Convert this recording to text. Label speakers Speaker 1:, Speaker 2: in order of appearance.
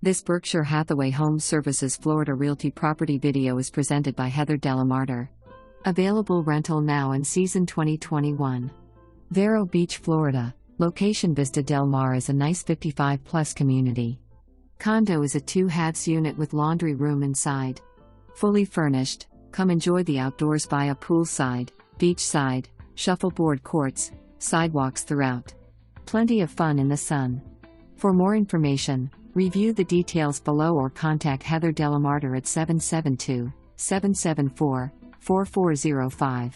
Speaker 1: This Berkshire Hathaway HomeServices Florida Realty property video is presented by Heather Delamarter. Available rental now in season 2021. Vero Beach, Florida. Location: Vista Del Mar is a nice 55-plus community. Condo is a 2-halves unit with laundry room inside. Fully furnished. Come enjoy the outdoors via poolside, beachside, shuffleboard courts, sidewalks throughout. Plenty of fun in the sun. For more information, review the details below or contact Heather Delamarter at 772-774-4405.